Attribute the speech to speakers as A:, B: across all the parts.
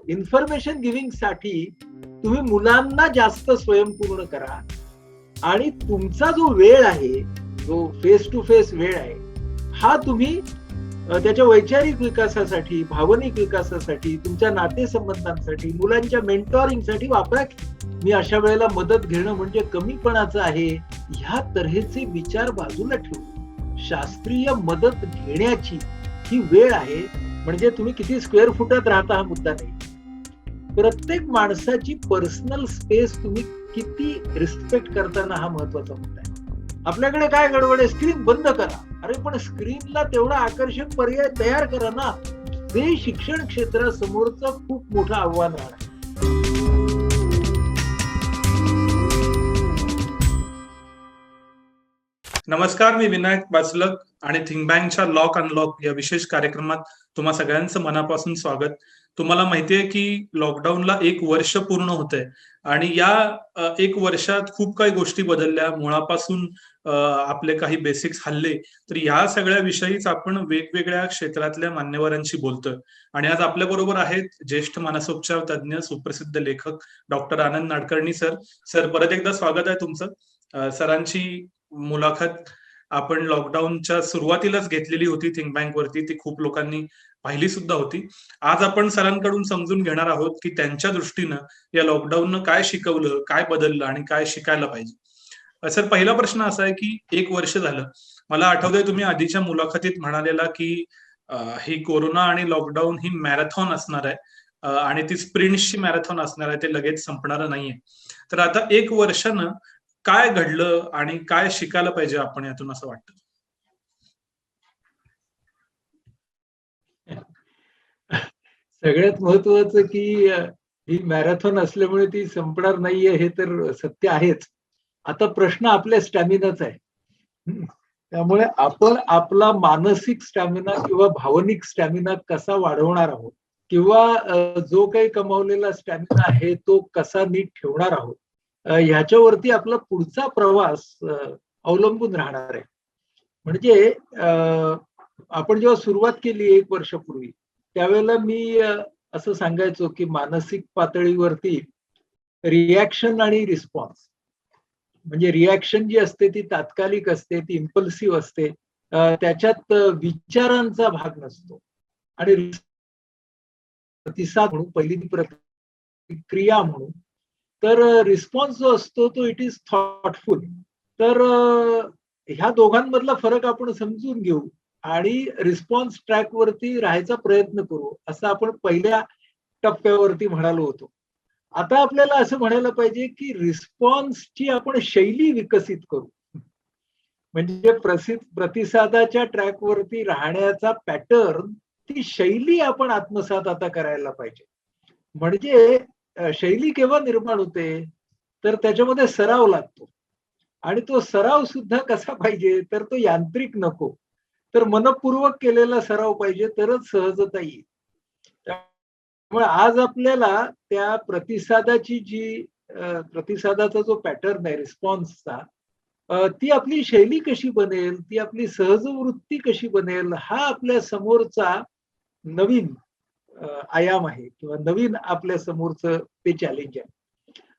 A: Information giving साठी तुम्ही मुलांना जास्त स्वयंपूर्ण करा आणि तुमचा जो वेळ आहे, जो फेस टू फेस वेळ आहे, हा तुम्ही त्याच्या वैचारिक विकासासाठी, भावनिक विकासासाठी, तुमच्या नातेसंबंधांसाठी, मुलांच्या मेंटॉरिंगसाठी वापरा. मी अशा वेळेला मदत घेणं म्हणजे कमीपणाचं आहे, ह्या तऱ्हेचे विचार बाजूला ठेवून शास्त्रीय मदत घेण्याची ही वेळ आहे. म्हणजे तुम्ही किती स्क्वेअर फुटात राहता हा मुद्दा नाही. प्रत्येक माणसाची पर्सनल स्पेस तुम्ही किती रिस्पेक्ट करताना हा महत्वाचा मुद्दा आहे. आपल्याकडे काय गडबड आहे, स्क्रीन बंद करा. अरे पण स्क्रीनला तेवढा आकर्षक पर्याय तयार करा ना. ते शिक्षण क्षेत्रासमोरचं खूप मोठं आव्हान राहणार.
B: नमस्कार, मी विनायक बाचलक आणि थिंक बँकच्या लॉक अनलॉक या विशेष कार्यक्रमात तुम्हा सगळ्यांचं मनापासून स्वागत. तुम्हाला माहितीये की लॉकडाऊनला 1 वर्ष पूर्ण होतंय आणि या 1 वर्षात खूप काही गोष्टी बदलल्या. मुळापासून आपले काही बेसिक्स हल्ले. तर या सगळ्या विषयीच आपण वेगवेगळ्या क्षेत्रातल्या मान्यवरांशी बोलतोय आणि आज आपल्या बरोबर आहेत ज्येष्ठ मानसोपचार तज्ज्ञ, सुप्रसिद्ध लेखक doctor Anand Nadkarni sir. Sir, परत एकदा स्वागत आहे तुमचं. सरांची मुलाखत आपण लॉकडाऊनच्या सुरुवातीलाच घेतलेली होती थिंक बँक वरती. ती खूप लोकांनी पाहिली सुद्धा होती. आज आपण सरांकडून समजून घेणार आहोत की त्यांच्या दृष्टीनं या लॉकडाऊननं काय शिकवलं, काय बदललं आणि काय शिकायला पाहिजे. सर, पहिला प्रश्न असा आहे की 1 वर्ष झालं. मला आठवतंय तुम्ही आधीच्या मुलाखतीत म्हणालेला की ही कोरोना आणि लॉकडाऊन ही मॅरेथॉन असणार आहे आणि ती स्प्रिंट्सची मॅरेथॉन असणार आहे, ते लगेच संपणार नाहीये. तर आता 1 वर्षानं काय घडलं आणि काय शिकायला पाहिजे आपण यातून असं वाटतं?
A: सगळ्यात महत्वाचं की ही मॅरेथॉन असल्यामुळे ती संपणार नाहीये हे तर सत्य आहेच. आता प्रश्न आपल्या स्टॅमिनाचा आहे. त्यामुळे आपण आपला मानसिक स्टॅमिना किंवा भावनिक स्टॅमिना कसा वाढवणार आहोत किंवा जो काही कमावलेला स्टॅमिना आहे तो कसा नीट ठेवणार आहोत, ह्याच्यावरती आपला पुढचा प्रवास अवलंबून राहणार आहे. म्हणजे आपण जेव्हा सुरुवात केली 1 वर्षापूर्वी, त्यावेळेला मी असं सांगायचो की मानसिक पातळीवरती रिॲक्शन आणि रिस्पॉन्स, म्हणजे रिॲक्शन जी असते ती तात्कालिक असते, ती इम्पल्सिव्ह असते, त्याच्यात विचारांचा भाग नसतो. आणि प्रतिसाद म्हणून, पहिली प्रतिक्रिया म्हणून, तर रिस्पॉन्स जो असतो तो इट इज थॉटफुल. तर ह्या दोघांमधला फरक आपण समजून घेऊ आणि रिस्पॉन्स ट्रॅक वरती राहायचा प्रयत्न करू, असं आपण पहिल्या टप्प्यावरती म्हणालो होतो. आता आपल्याला असं म्हणायला पाहिजे की रिस्पॉन्सची आपण शैली विकसित करू. म्हणजे प्रतिसादाच्या ट्रॅकवरती राहण्याचा पॅटर्न, ती शैली आपण आत्मसात आता करायला पाहिजे. म्हणजे शैली केव्हा निर्माण होते, तर त्याच्यामध्ये सराव लागतो. आणि तो सराव सुद्धा कसा पाहिजे, तर तो यांत्रिक नको, तर मनपूर्वक केलेला सराव पाहिजे, तरच सहजता येईल. त्यामुळे आज आपल्याला त्या प्रतिसादाची जी प्रतिसादाचा जो पॅटर्न आहे रिस्पॉन्सचा, ती आपली शैली कशी बनेल, ती आपली सहज वृत्ती कशी बनेल, हा आपल्या समोरचा नवीन आयाम आहे किंवा नवीन आपल्या समोरचं ते चॅलेंज आहे.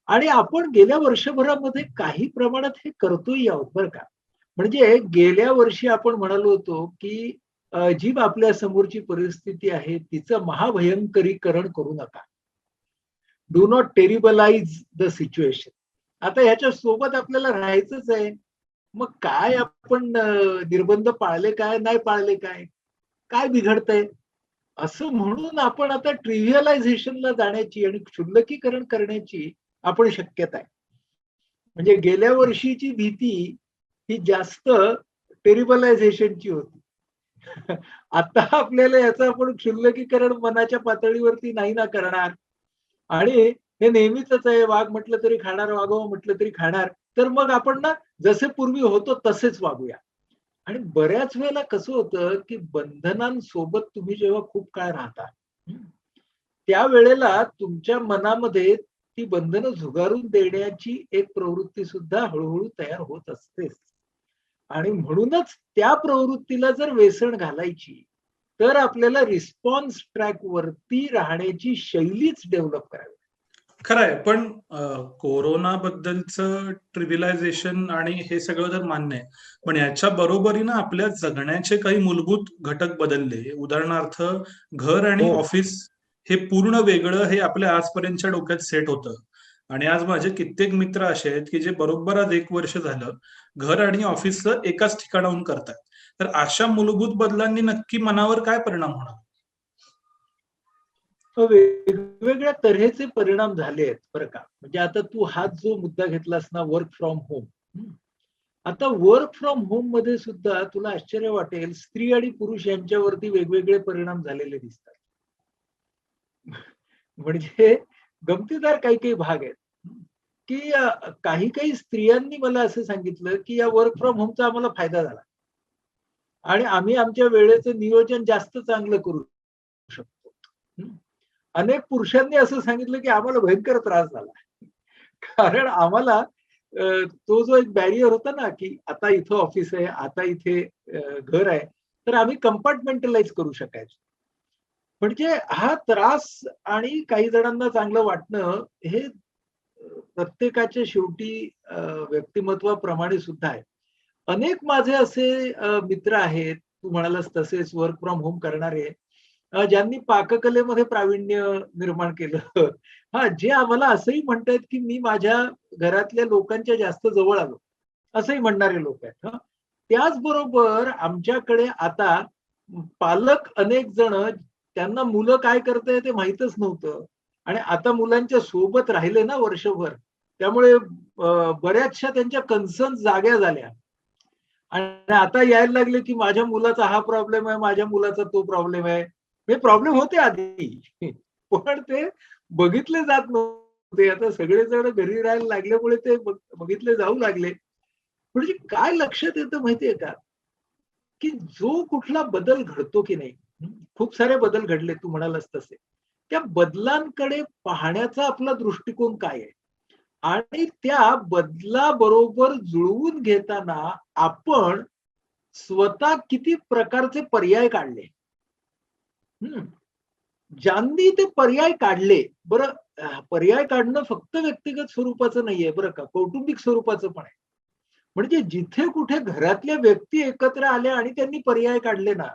A: आणि आपण गेल्या वर्षभरामध्ये काही प्रमाणात हे करतोय आहोत बरं का. म्हणजे गेल्या वर्षी आपण म्हणालो होतो की जी आपल्या समोरची परिस्थिती आहे तिचं महाभयंकरीकरण करू नका. Do not terribilise the situation. आता ह्याच्या सोबत आपल्याला राहायचंच आहे. मग काय आपण निर्बंध पाळले काय, नाही पाळले काय, काय बिघडतंय, असं म्हणून आपण आता ट्रिव्हिअलायझेशनला जाण्याची आणि क्षुल्लकीकरण करण्याची आपण शक्यता आहे. म्हणजे गेल्या वर्षीची भीती ही जास्त टेरिबलायझेशनची होती. आता आपल्याला याचं आपण क्षुल्लकीकरण मनाच्या पातळीवरती नाही ना करणार. आणि हे नेहमीच आहे, वाघ म्हटलं तरी खाणार, वाघोबा म्हटलं तरी खाणार. तर मग आपण ना जसे पूर्वी होतो तसेच वागूया. आणि बऱ्याच वेळेला कसं होतं की बंधनांसोबत तुम्ही जेव्हा खूप काळ राहता, त्यावेळेला तुमच्या मनामध्ये ती बंधनं झुगारून देण्याची एक प्रवृत्ती सुद्धा हळूहळू तयार होत असते. आणि म्हणूनच त्या प्रवृत्तीला जर वेसण घालायची तर आपल्याला रिस्पॉन्स ट्रॅक वरती राहण्याची शैलीच डेव्हलप करावी.
B: खरंय, पण कोरोना बद्दलचं ट्रिव्हिलायझेशन आणि हे सगळं तर मान्य आहे, पण याच्या बरोबरीनं आपल्या जगण्याचे काही मूलभूत घटक बदलले. उदाहरणार्थ, घर आणि
A: हो.
B: ऑफिस हे पूर्ण वेगळं हे आपल्या आजपर्यंतच्या डोक्यात सेट होतं. आणि आज माझे कित्येक मित्र असे आहेत की जे बरोबर आज 1 वर्ष झालं घर आणि ऑफिसचं एकाच ठिकाणाहून करतात. तर अशा मूलभूत बदलांनी नक्की मनावर काय परिणाम होणार?
A: वेगवेगळ्या तऱ्हेचे परिणाम झाले आहेत बरं का. म्हणजे आता तू हाच जो मुद्दा घेतलास ना, वर्क फ्रॉम होम. आता वर्क फ्रॉम होम मध्ये सुद्धा तुला आश्चर्य वाटेल, स्त्री आणि पुरुष यांच्यावरती वेगवेगळे परिणाम झालेले दिसतात. म्हणजे गमतीदार काही काही भाग आहेत, की काही काही स्त्रियांनी मला असं सांगितलं, की या वर्क फ्रॉम होमचा आम्हाला फायदा झाला आणि आम्ही आमच्या वेळेचं नियोजन जास्त चांगलं करू शकतो. अनेक पुरुषांनी असं सांगितलं, की आम्हाला भयंकर त्रास झाला. कारण आम्हाला तो जो एक बॅरियर होता ना, की आता इथं ऑफिस आहे, आता इथे घर आहे, तर आम्ही कंपार्टमेंटलाइज करू शकायचो. म्हणजे हा त्रास आणि काही जणांना चांगलं वाटणं हे प्रत्येकाच्या शेवटी व्यक्तिमत्वाप्रमाणे सुद्धा आहे. अनेक माझे असे मित्र आहेत, तू म्हणालास तसेच वर्क फ्रॉम होम करणारे, ज्यांनी पाककलेमध्ये प्रावीण्य निर्माण केलं. हां, जे आम्हाला असंही म्हणतायत, की मी माझ्या घरातल्या लोकांच्या जास्त जवळ आलो, असंही म्हणणारे लोक आहेत. हं. त्याचबरोबर आमच्याकडे आता पालक अनेक जण त्यांना मुलं काय करताय ते माहीतच नव्हतं आणि आता मुलांच्या सोबत राहिले ना वर्षभर, त्यामुळे बऱ्याचशा त्यांच्या कन्सर्न जाग्या झाल्या. आणि आता यायला लागले, की माझ्या मुलाचा हा प्रॉब्लेम आहे, माझ्या मुलाचा तो प्रॉब्लेम आहे. हे प्रॉब्लेम होते आधी. पण ते बघितले जात नव्हते. आता सगळेजण घरी राहायला लागल्यामुळे ते बघितले जाऊ लागले. म्हणजे काय लक्षात येतं माहितीये का? की जो कुठला बदल घडतो की नाही, खूप सारे बदल घडले तू म्हणालास तसे. त्या बदलांकडे पाहण्याचा आपला दृष्टिकोन काय आहे? आणि त्या बदलाबरोबर जुळवून घेताना आपण स्वतः किती प्रकारचे पर्याय काढले. हं. ज्यांनी ते पर्याय काढले, बरं पर्याय काढणं फक्त व्यक्तिगत स्वरूपाचं नाहीये बरं का, कौटुंबिक स्वरूपाचं पण आहे. म्हणजे जिथे कुठे घरातल्या व्यक्ती एकत्र आल्या आणि त्यांनी पर्याय काढले ना,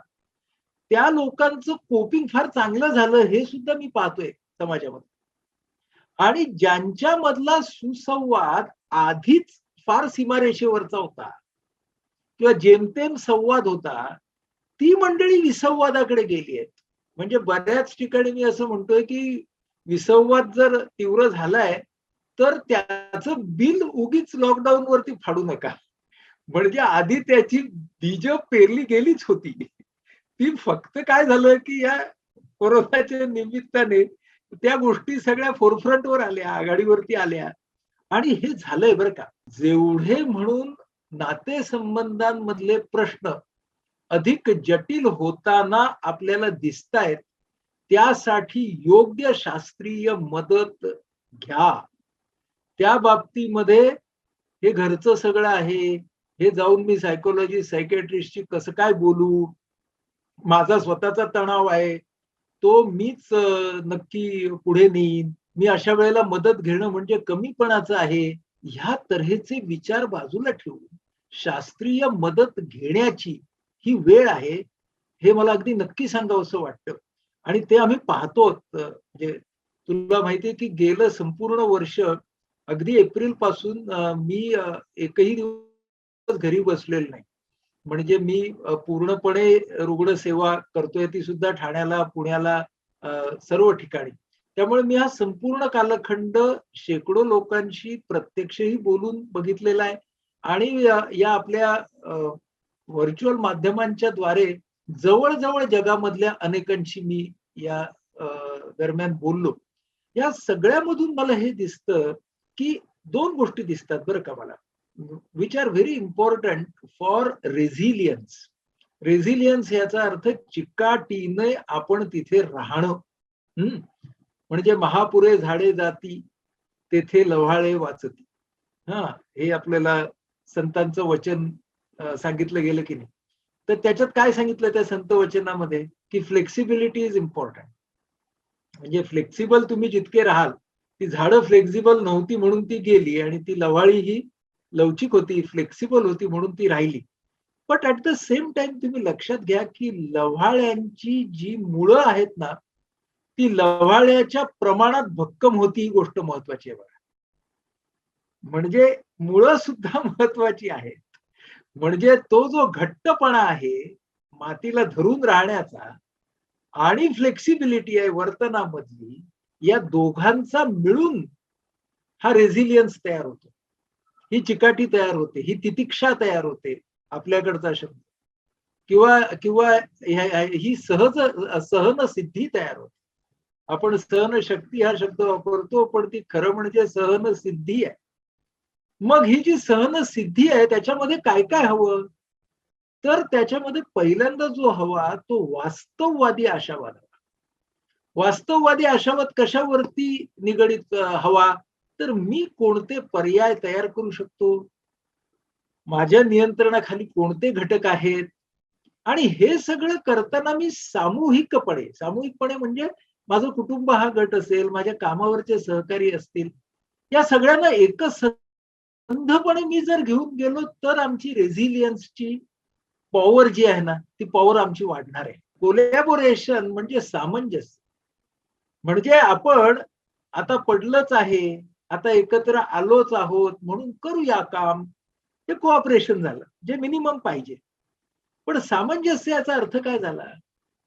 A: त्या लोकांचं कोपिंग फार चांगलं झालं हे सुद्धा मी पाहतोय समाजामध्ये. आणि ज्यांच्यामधला सुसंवाद आधीच फार सीमारेषेवरचा होता किंवा जेमतेम संवाद होता, ती मंडळी विसंवादाकडे गेली आहेत. म्हणजे बऱ्याच ठिकाणी मी असं म्हणतोय, की विसंवाद जर तीव्र झालाय, तर त्याचं बिल उगीच लॉकडाऊनवरती फाडू नका. म्हणजे आधी त्याची बीजं पेरली गेलीच होती. ती फक्त काय झालं, की या कोरोनाच्या निमित्ताने त्या गोष्टी सगळ्या फोरफ्रंटवर आल्या, आघाडीवरती आल्या आणि हे झालंय बरं का. जेवढे म्हणून नातेसंबंधांमधले प्रश्न अधिक जटिल होताना आपल्याला दिसतायत, त्यासाठी योग्य शास्त्रीय मदत घ्या. त्या बाबतीमध्ये हे घरचं सगळं आहे, हे जाऊन मी सायकॉलॉजिस्ट, सायकियाट्रिस्टशी कसं काय बोलू? माझा स्वतःचा तणाव आहे, तो मीच नक्की पुढे नेईन. मी अशा वेळेला मदत घेणं म्हणजे कमीपणाचं आहे. ह्या तऱ्हेचे विचार बाजूला ठेवून शास्त्रीय मदत घेण्याची ही वेळ आहे, हे मला अगदी नक्की सांगावसं वाटतं. आणि ते आम्ही पाहतो. म्हणजे तुला माहिती आहे, की गेलं संपूर्ण वर्ष अगदी एप्रिलपासून मी एकही दिवस घरी बसलेलो नाही. म्हणजे मी पूर्णपणे रुग्णसेवा करतोय ती सुद्धा ठाण्याला, पुण्याला, सर्व ठिकाणी. त्यामुळे मी हा संपूर्ण कालखंड शेकडो लोकांशी प्रत्यक्षही बोलून बघितलेला आहे आणि या आपल्या व्हर्चुअल माध्यमांच्या द्वारे जवळ-जवळ जगामधल्या अनेकांशी मी या अ, दरम्यान बोललो. या सगळ्यामधून मला हे दिसतं, की 2 गोष्टी दिसतात बरं का मला. which are very important for resilience. Resilience याचा अर्थ चिकाटीने आपण तिथे राहणं. हं. म्हणजे महापुरे झाडे जाती, तेथे लव्हाळे वाचती. हां, हे आपल्याला संतांचं वचन सांगितलं गेलं की नाही. तर त्याच्यात काय सांगितलं त्या संत वचनामध्ये? की फ्लेक्सिबिलिटी इज इम्पॉर्टंट. म्हणजे फ्लेक्सिबल तुम्ही जितके राहाल, ती झाडं फ्लेक्सिबल नव्हती म्हणून ती गेली आणि ती लवाळी ही लवचिक होती, फ्लेक्सिबल होती म्हणून ती राहिली. But at the same time तुम्ही लक्षात घ्या की लव्हाळ्यांची जी मुळं आहेत ना, ती लव्हाळ्याच्या प्रमाणात भक्कम होती, ही गोष्ट महत्वाची आहे बघा. म्हणजे मुळं सुद्धा महत्वाची आहेत. म्हणजे तो जो घट्टपणा आहे मातीला धरून राहण्याचा आणि फ्लेक्सिबिलिटी आहे वर्तनामधली, या दोघांचा मिळून हा रेझिलियन्स तयार होतो. ही चिकाटी तयार होते, ही तितिक्षा तयार होते, आपल्याकडचा शब्द किंवा किंवा ही सहनसिद्धी तयार होते. आपण सहनशक्ती हा शब्द वापरतो, पण ती खरं म्हणजे सहनसिद्धी आहे. मग ही जी सहनसिद्धी आहे त्याच्यामध्ये काय काय हवं? तर त्याच्यामध्ये पहिल्यांदा जो हवा तो वास्तववादी आशावाद हवा. वास्तववादी आशावाद कशावरती निगडित हवा? तर मी कोणते पर्याय तयार करू शकतो? माझ्या नियंत्रणाखाली कोणते घटक आहेत? आणि हे सगळं करताना मी सामूहिकपणे म्हणजे माझं कुटुंब हा गट असेल, माझ्या कामावरचे सहकारी असतील, या सगळ्यांना एकच संधपणे मी जर घेऊन गेलो तर आमची रेझिलियन्सची पॉवर जी आहे ना, ती पॉवर आमची वाढणार आहे. कोलॅबोरेशन म्हणजे सामंजस्य. म्हणजे आपण आता पडलंच आहे, आता एकत्र आलोच आहोत म्हणून करूया काम. हे कोऑपरेशन झालं, जे मिनिमम पाहिजे. पण सामंजस्य याचा अर्थ काय झाला?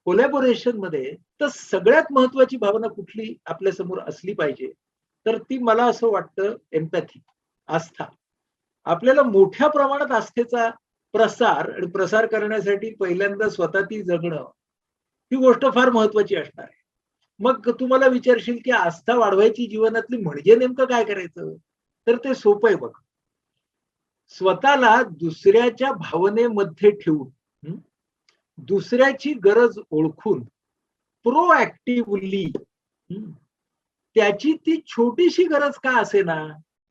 A: कोलॅबोरेशन मध्ये तर सगळ्यात महत्वाची भावना कुठली आपल्या समोर असली पाहिजे? तर ती मला असं वाटतं एम्पॅथी, आस्था. आपल्याला मोठ्या प्रमाणात आस्थेचा प्रसार करण्यासाठी पहिल्यांदा स्वतः ती जगणं, ही गोष्ट फार महत्वाची असणार आहे. मग तुम्हाला विचारशील की आस्था वाढवायची जीवनातली म्हणजे नेमकं काय करायचं? तर ते सोपं आहे बघ. स्वतःला दुसऱ्याच्या भावनेमध्ये ठेवून दुसऱ्याची गरज ओळखून प्रोऍक्टिव्हली त्याची ती छोटीशी गरज का असेना,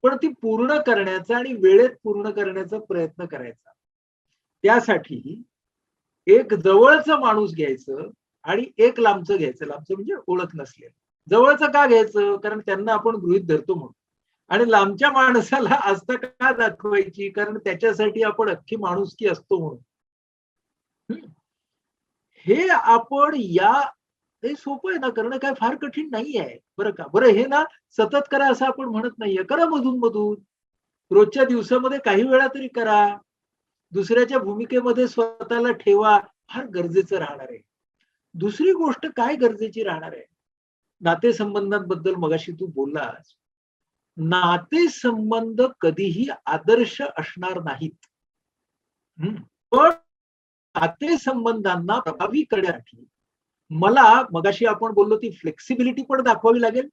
A: पण ती पूर्ण करण्याचा आणि वेळेत पूर्ण करण्याचा प्रयत्न करायचा. त्यासाठी एक जवळचं माणूस घ्यायचं आणि एक लांबचं घ्यायचं. लांबचं म्हणजे ओळख नसलेलं. जवळचं का घ्यायचं? कारण त्यांना आपण गृहीत धरतो म्हणून. आणि लांबच्या माणसाला आस्था का दाखवायची? कारण त्याच्यासाठी आपण अख्खी माणुसकी असतो म्हणून. हे आपण हे सोपं आहे ना करणं, काय फार कठीण नाही आहे बरं का. बरं हे ना सतत करा असं आपण म्हणत नाहीये. करा मधून मधून, रोजच्या दिवसामध्ये काही वेळा तरी करा. दुसऱ्याच्या भूमिकेमध्ये स्वतःला ठेवा, फार गरजेचं राहणार आहे. दुसरी गोष्ट काय गरजेची राहणार आहे? नातेसंबंधांबद्दल मगाशी तू बोललास. नातेसंबंध कधीही आदर्श असणार नाहीत. पण नातेसंबंधांना प्रभावी करण्यासाठी मला मगाशी आपण बोललो ती फ्लेक्सिबिलिटी पण दाखवावी लागेल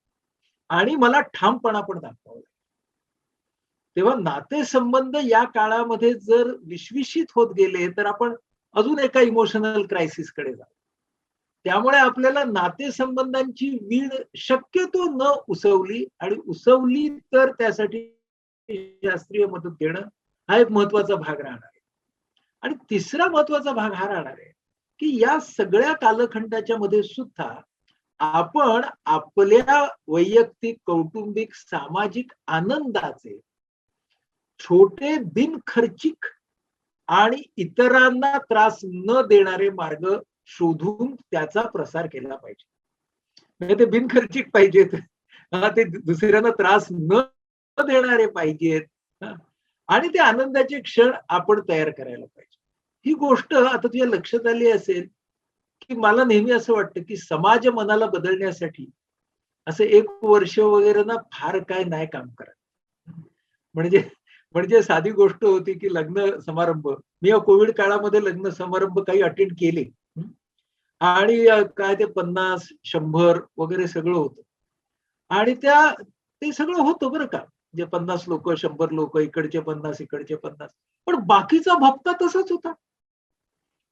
A: आणि मला ठामपणा पण दाखवावा लागेल. तेव्हा नातेसंबंध या काळामध्ये जर विश्विषित होत गेले तर आपण अजून एका इमोशनल क्रायसिसकडे जाऊ. त्यामुळे आपल्याला नातेसंबंधांची वीण शक्यतो न उसवली आणि उसवली तर त्यासाठी शास्त्रीय मदत घेणं हा एक महत्वाचा भाग राहणार आहे. आणि तिसरा महत्वाचा भाग हा राहणार आहे की या सगळ्या कालखंडाच्या मध्ये सुद्धा आपण आपल्या वैयक्तिक, कौटुंबिक, सामाजिक आनंदाचे छोटे बिनखर्चिक आणि इतरांना त्रास न देणारे मार्ग शोधून त्याचा प्रसार केला पाहिजे. म्हणजे ते बिनखर्चिक पाहिजेत, ते दुसऱ्यांना त्रास न देणारे पाहिजेत आणि ते आनंदाचे क्षण आपण तयार करायला पाहिजे. ही गोष्ट आता तुझ्या लक्षात आली असेल की मला नेहमी असं वाटतं की समाज मनाला बदलण्यासाठी असं 1 वर्ष वगैरे ना फार काय नाही काम करत. म्हणजे म्हणजे साधी गोष्ट होती की लग्न समारंभ, मी या कोविड काळामध्ये लग्न समारंभ काही अटेंड केले आणि काय ते 50-100 वगैरे सगळं होतं आणि ते सगळं होतं बरं का. जे 50 लोक, 100 लोक, इकडचे 50, इकडचे 50, पण बाकीचा भपका तसाच होता.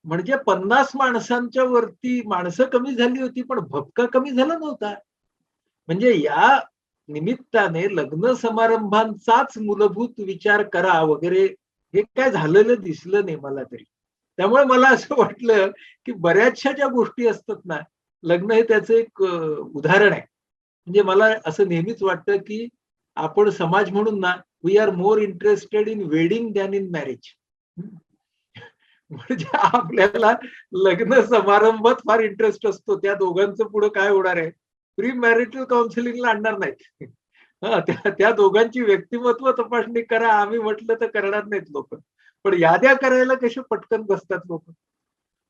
A: म्हणजे 50 माणसांच्या वरती माणसं कमी झाली होती पण भपका कमी झाला नव्हता. म्हणजे या निमित्ताने लग्न समारंभांचाच मूलभूत विचार करा वगैरे हे काय झालेलं दिसलं नाही मला तरी. त्यामुळे मला असं वाटलं की बऱ्याचशा ज्या गोष्टी असतात ना, लग्न हे त्याचं एक उदाहरण आहे. म्हणजे मला असं नेहमीच वाटतं की आपण समाज म्हणून ना, we are more interested in wedding than in marriage. म्हणजे आपल्याला लग्न समारंभात फार इंटरेस्ट असतो. त्या दोघांचं पुढे काय होणार आहे? प्री मॅरिटल काउन्सिलिंगला आणणार नाहीत. हां, त्या त्या दोघांची व्यक्तिमत्व तपासणी करा आम्ही म्हटलं तर करणार नाहीत लोकं. पण याद्या करायला कसे पटकन बसतात लोकं.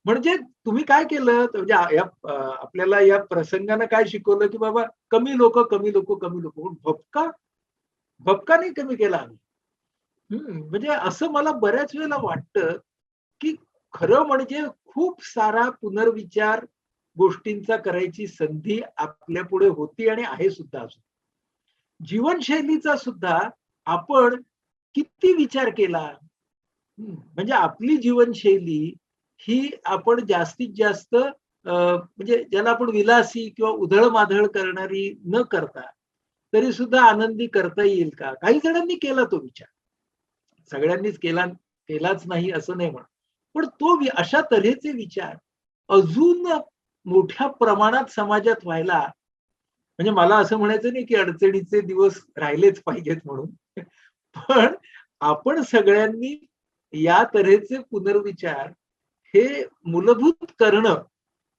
A: म्हणजे तुम्ही काय केलं तर म्हणजे आपल्याला या प्रसंगानं काय शिकवलं, की बाबा कमी लोकं, कमी लोकं, कमी लोकं. पण भपका, भपका नाही कमी केला आम्ही. म्हणजे असं मला बऱ्याच वेळेला वाटतं, की खरं म्हणजे खूप सारा पुनर्विचार गोष्टींचा करायची संधी आपल्यापुढे होती आणि आहे सुद्धा अजून. जीवनशैलीचा सुद्धा आपण किती विचार केला? म्हणजे आपली जीवनशैली ही आपण जास्तीत जास्त म्हणजे ज्याला आपण विलासी किंवा उधळमाधळ करणारी न करता, तरी सुद्धा आनंदी करता येईल का? काही जणांनी केला तो विचार. सगळ्यांनीच केलाच नाही असं नाही म्हणत. पण तो अशा तऱ्हेचे विचार अजून मोठ्या प्रमाणात समाजात व्हायला म्हणजे मला असं म्हणायचं नाही, की अडचणीचे दिवस राहिलेच पाहिजेत म्हणून. पण आपण सगळ्यांनी या तऱ्हेचे पुनर्विचार हे मूलभूत करणं,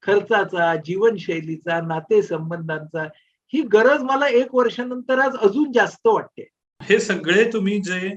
A: खर्चाचा, जीवनशैलीचा, नातेसंबंधांचा, ही गरज मला 1 वर्षानंतर आज अजून जास्त वाटते.
B: हे सगळे तुम्ही जे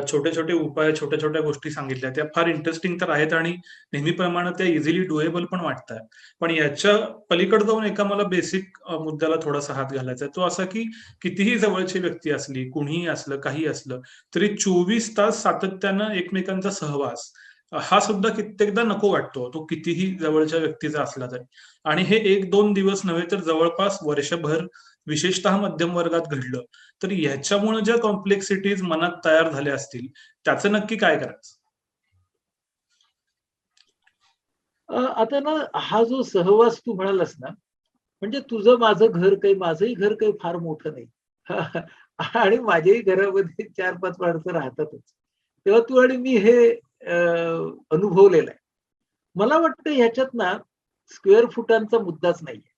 B: छोटे-छोटे उपाय, छोट्या-छोट्या गोष्टी सांगितल्या त्या फार इंटरेस्टिंग तर आहेत आणि नेहमीप्रमाणे त्या इझिली डुएबल पण वाटतायत. पण याच्या पलीकडे जाऊन एका मला बेसिक मुद्द्याला थोडासा हात घालायचा आहे. तो असा की कितीही जवळची व्यक्ती असली, कुणीही असलं, काही असलं, तरी 24 तास सातत्यानं एकमेकांचा सहवास हा सुद्धा कित्येकदा नको वाटतो. तो कितीही जवळच्या व्यक्तीचा असला तरी. आणि हे 1-2 दिवस नव्हे तर जवळपास वर्षभर विशेषतः मध्यम वर्गात घडलं. तर ह्याच्यामुळे ज्या कॉम्प्लेक्सिटीज मनात तयार झाल्या असतील, त्याचं नक्की काय करायचं?
A: आता ना हा जो सहवास तू म्हणालास ना, म्हणजे तुझं माझं घर काही माझंही घर काही फार मोठं नाही. आणि माझ्याही घरामध्ये 4-5 माणसं राहतातच. तेव्हा तू आणि मी हे अनुभवलेलं आहे. मला वाटतं ह्याच्यात ना स्क्वेअर फुटांचा मुद्दाच नाहीये.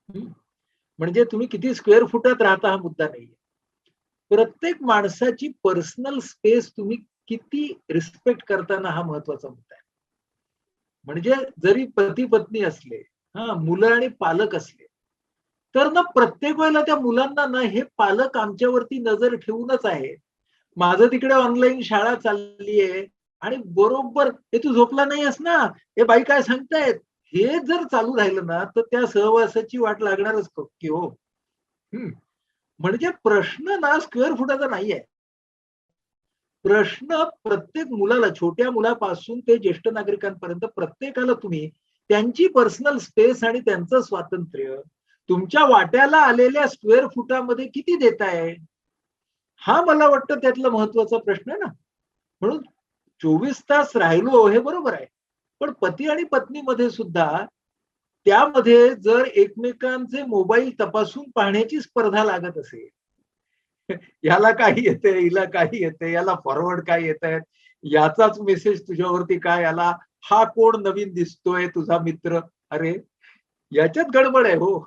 A: हं. म्हणजे तुम्ही किती स्क्वेअर फुटात राहता हा मुद्दा नाहीये. प्रत्येक माणसाची पर्सनल स्पेस तुम्ही किती रिस्पेक्ट करताना हा महत्वाचा मुद्दा आहे. म्हणजे जरी पती-पत्नी असले, हां, मुलं आणि पालक असले, तर ना प्रत्येक वेळेला त्या मुलांना ना हे पालक आमच्यावरती नजर ठेवूनच आहे. माझं तिकडे ऑनलाईन शाळा चालली आहे आणि बरोबर "ए तू झोपला नाही आहेस ना? ए बाई काय सांगतायत?" हे जर चालू राहिलं ना, तर त्या सहवासाची वाट लागणारच की हो. हं. म्हणजे प्रश्न ना स्क्वेअर फुटाचा नाहीये. प्रश्न प्रत्येक मुलाला, छोट्या मुलापासून ते ज्येष्ठ नागरिकांपर्यंत प्रत्येकाला तुम्ही त्यांची पर्सनल स्पेस आणि त्यांचं स्वातंत्र्य तुमच्या वाट्याला आलेल्या स्क्वेअर फुटामध्ये किती देताय? हा मला वाटतं त्यातला महत्वाचा प्रश्न आहे ना. म्हणून 24 तास राहिलो हे बरोबर आहे. पण पती आणि पत्नीमध्ये सुद्धा त्यामध्ये जर एकमेकांचे मोबाईल तपासून पाहण्याची स्पर्धा लागत असेल, याला काही येतंय, हिला काही येतंय, याला फॉरवर्ड काय येतायत, याचाच मेसेज तुझ्यावरती काय आला, हा कोण नवीन दिसतोय तुझा मित्र. अरे, याच्यात गडबड आहे हो.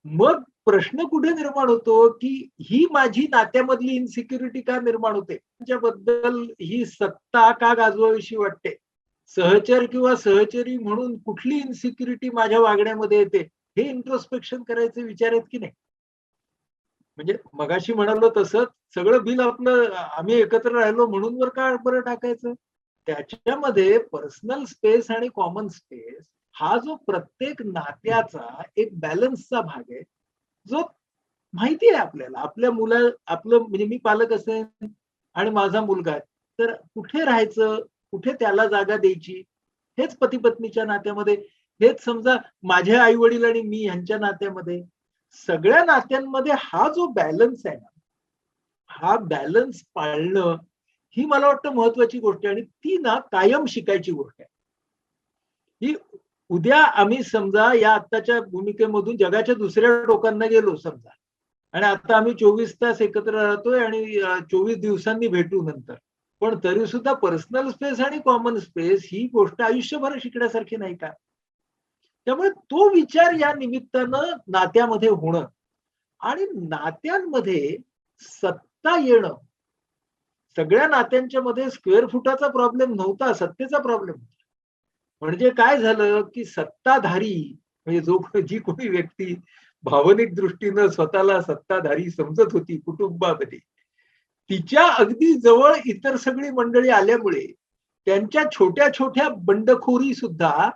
A: मग प्रश्न कुठे निर्माण होतो, की ही माझी नात्यामधली इन्सिक्युरिटी का निर्माण होते? त्याच्याबद्दल ही सत्ता का गाजवावीशी वाटते? सहचर किंवा सहचरी म्हणून कुठली इन्सिक्युरिटी माझ्या वागण्यामध्ये येते? हे इंट्रोस्पेक्शन करायचे विचार आहेत की नाही? म्हणजे मगाशी म्हणालो तसंच सगळं बिल आपलं आम्ही एकत्र राहिलो म्हणून वर का बरं टाकायचं? त्याच्यामध्ये पर्सनल स्पेस आणि कॉमन स्पेस हा जो प्रत्येक नात्याचा एक बॅलन्सचा भाग आहे, जो माहिती आहे आपल्याला. आपलं म्हणजे मी पालक असेन आणि माझा मुलगा आहे. तर कुठे राहायचं, कुठे त्याला जागा द्यायची, हेच पती-पत्नीच्या नात्यामध्ये, हेच समजा माझे आई-वडील आणि मी ह्यांच्या नात्यामध्ये, सगळ्या नात्यांमध्ये हा जो बॅलन्स आहे ना, हा बॅलन्स पाळणं, ही मला वाटतं महत्वाची गोष्ट आहे आणि ती ना कायम शिकायची गोष्ट आहे. ही उद्या आम्ही समजा या आत्ताच्या भूमिकेमधून जगाच्या दुसऱ्या टोकांना गेलो समजा आणि आता आम्ही 24 तास एकत्र राहतोय आणि 24 दिवसांनी भेटू नंतर. पण तरी सुद्धा पर्सनल स्पेस आणि कॉमन स्पेस ही गोष्ट आयुष्यभर शिकण्यासारखी नाही का? त्यामुळे तो विचार या निमित्तानं नात्यामध्ये होणं आणि नात्यांमध्ये सत्ता येणं. सगळ्या नात्यांच्या मध्ये स्क्वेअर फुटाचा प्रॉब्लेम नव्हता, सत्तेचा प्रॉब्लेम होता. म्हणजे काय झालं, की सत्ताधारी म्हणजे जी कोणी व्यक्ती भावनिक दृष्टीनं स्वतःला सत्ताधारी समजत होती कुटुंबामध्ये, तिच्या अगदी जवळ इतर सगळी मंडळी आल्यामुळे त्यांच्या छोट्या छोट्या बंडखोरी सुद्धा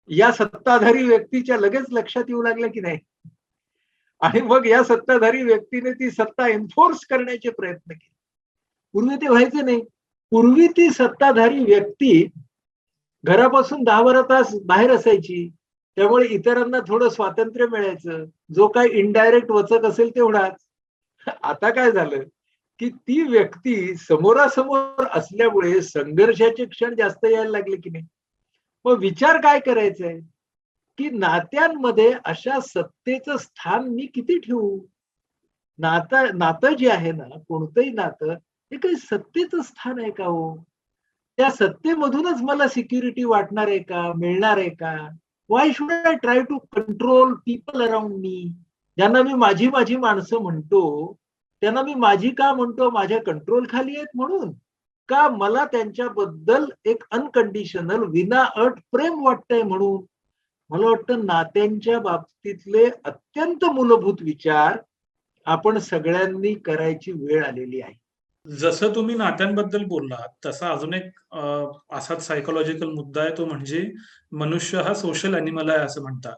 A: या सत्ताधारी व्यक्तीच्या लगेच लक्षात येऊ लागल्या की नाही. आणि मग या सत्ताधारी व्यक्तीने ती सत्ता एन्फोर्स करण्याचे प्रयत्न केले. पूर्वी ते व्हायचे नाही. पूर्वी ती सत्ताधारी व्यक्ती घरापासून 10-12 तास बाहेर असायची. त्यामुळे इतरांना थोडं स्वातंत्र्य मिळायचं. जो काही इनडायरेक्ट वचक असेल तेवढाच. आता काय झालं, की ती व्यक्ती समोरासमोर असल्यामुळे संघर्षाचे क्षण जास्त यायला लागले की नाही. मग विचार काय करायचा आहे, की नात्यांमध्ये अशा सत्तेचं स्थान मी किती ठेवू? नातं जे आहे ना, कोणतंही नातं हे काही सत्तेचं स्थान आहे का हो? त्या सत्तेमधूनच मला सिक्युरिटी वाटणार आहे का? मिळणार आहे का? Why should I try to control people around me? ज्यांना मी माझी माझी माणसं म्हणतो, त्यांना मी माझी का म्हणतो? माझ्या कंट्रोल खाली आहेत म्हणून? का मला त्यांच्याबद्दल एक अनकंडिशनल विनाअट प्रेम वाटतंय म्हणून? मला वाटतं नात्यांच्या बाबतीतले अत्यंत मूलभूत विचार आपण सगळ्यांनी करायची वेळ आलेली आहे.
B: जसं तुम्ही नात्यांबद्दल बोललात, तसा अजून एक असाच सायकॉलॉजिकल मुद्दा आहे, तो म्हणजे मनुष्य हा सोशल ॲनिमल आहे असं म्हणतात.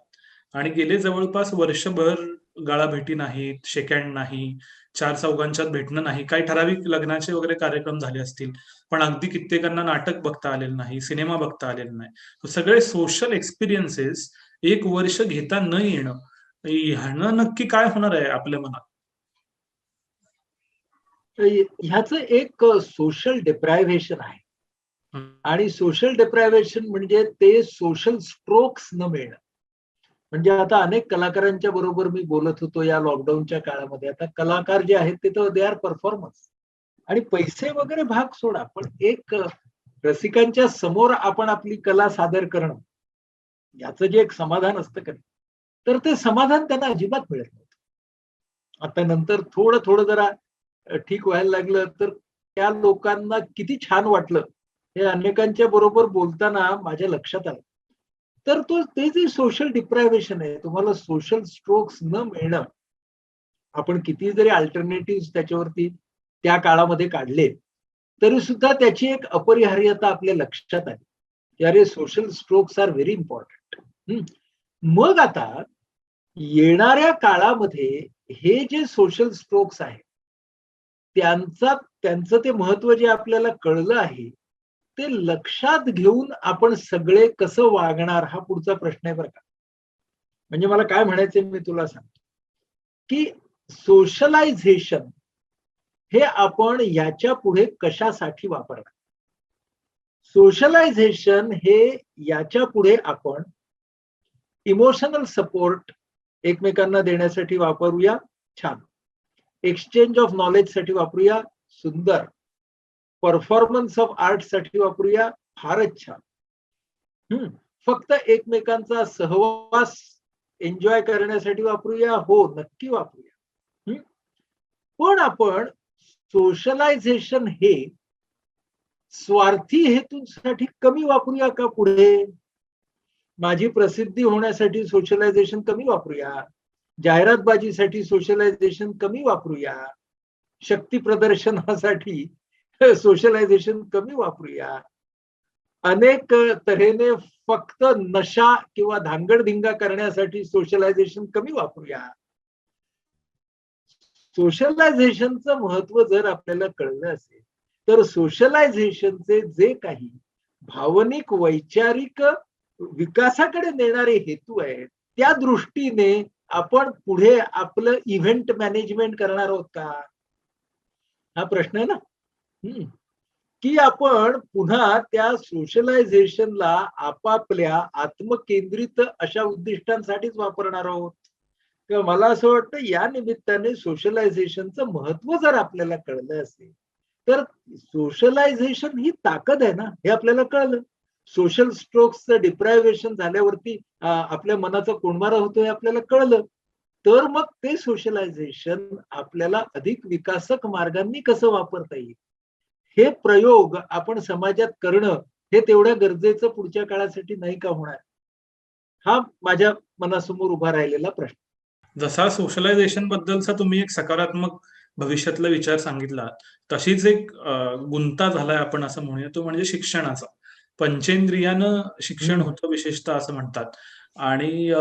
B: आणि गेले जवळपास वर्षभर गाळाभेटी नाहीत, शेक हँड नाही, चार चौघांच्यात भेटणं नाही. काही ठराविक लग्नाचे वगैरे कार्यक्रम झाले असतील, पण अगदी कित्येकांना नाटक बघता आलेलं नाही, सिनेमा बघता आलेला नाही. सगळे सोशल एक्सपिरियन्सेस 1 वर्ष घेता न येणं, ह्यानं नक्की काय होणार आहे आपल्या मनात?
A: ह्याचं एक सोशल डिप्रायव्हेशन आहे.
B: हं.
A: आणि सोशल डिप्रायव्हेशन म्हणजे ते सोशल स्ट्रोक्स न मिळणं. म्हणजे आता अनेक कलाकारांच्या बरोबर मी बोलत होतो या लॉकडाऊनच्या काळामध्ये. आता कलाकार जे आहेत ते तर दे आर परफॉर्मर्स आणि पैसे वगैरे भाग सोडा. पण एक रसिकांच्या समोर आपण आपली कला सादर करणं, याचं जे एक समाधान असतं का नाही, तर ते समाधान त्यांना अजिबात मिळत नव्हतं. आता नंतर थोडं थोडं जरा ठीक व्हायला लागलं, तर त्या लोकांना किती छान वाटलं, हे अनेकांच्या बरोबर बोलताना माझ्या लक्षात आलं. तर ते जे सोशल डिप्रायव्हेशन आहे, तुम्हाला सोशल स्ट्रोक्स न मिळणं, आपण किती जरी अल्टरनेटिव्ह त्याच्यावरती त्या काळामध्ये काढले, तरी सुद्धा त्याची एक अपरिहार्यता आपल्या लक्षात आली, की अरे social strokes are very important. मग आता येणाऱ्या काळामध्ये हे जे सोशल स्ट्रोक्स आहेत, त्यांचं ते महत्व जे आपल्याला कळलं आहे, ते लक्षात घेऊन आपण सगळे कसं वागणार हा पुढचा प्रश्न आहे बरं का. म्हणजे मला काय म्हणायचंय मी तुला सांगतो, की सोशलायझेशन हे आपण याच्या पुढे कशासाठी वापरणार? सोशलायझेशन हे याच्या पुढे आपण इमोशनल सपोर्ट एकमेकांना देण्यासाठी वापरूया, छान. एक्सचेंज ऑफ नॉलेज साठी वापरूया, सुंदर. परफॉर्मन्स ऑफ आर्ट साठी वापरूया, फारच छान. फक्त एकमेकांचा सहवास एन्जॉय करण्यासाठी वापरूया, हो नक्की वापरूया. पण आपण सोशलायझेशन हे स्वार्थी हेतूंसाठी कमी वापरूया का पुढे? माझी प्रसिद्धी होण्यासाठी सोशलायझेशन कमी वापरूया, जाहिरातबाजीसाठी सोशलायझेशन कमी वापरूया, शक्ती प्रदर्शनासाठी सोशलायझेशन कमी वापरूया, अनेक तऱ्हेने फक्त नशा किंवा धांगडधिंगा करण्यासाठी सोशलायझेशन कमी वापरूया. सोशलायझेशनचं महत्व जर आपल्याला कळलं असेल, तर सोशलायझेशनचे जे काही भावनिक वैचारिक विकासाकडे नेणारे हेतू आहेत, त्या दृष्टीने आपण पुढे आपलं इव्हेंट मॅनेजमेंट करणार आहोत का? हा प्रश्न आहे ना. की आपण पुन्हा त्या सोशलायझेशनला आपापल्या आत्मकेंद्रित अशा उद्दिष्टांसाठीच वापरणार आहोत. किंवा मला असं वाटतं या निमित्ताने सोशलायझेशनचं महत्व जर आपल्याला कळलं असेल, तर सोशलायझेशन ही ताकद आहे ना, हे आपल्याला कळलं. सोशल स्ट्रोक्सचं डिप्रायव्हेशन झाल्यावरती आपल्या मनाचा कोंडमारा होतो हे आपल्याला कळलं. तर मग ते सोशलायझेशन आपल्याला अधिक विकासक मार्गांनी कसं वापरता येईल, हे प्रयोग आपण समाजात करणं हे तेवढ्या गरजेचं पुढच्या काळासाठी नाही का होणार? हा माझ्या मनासमोर उभा राहिलेला प्रश्न.
B: जसा सोशलायझेशन बद्दलचा तुम्ही एक सकारात्मक भविष्यातला विचार सांगितला, तशीच एक गुंता झालाय आपण असं म्हणूया, तो म्हणजे शिक्षणाचा. पंचेंद्रियानं शिक्षण
A: हं.
B: होतं विशेषतः असं म्हणतात. आणि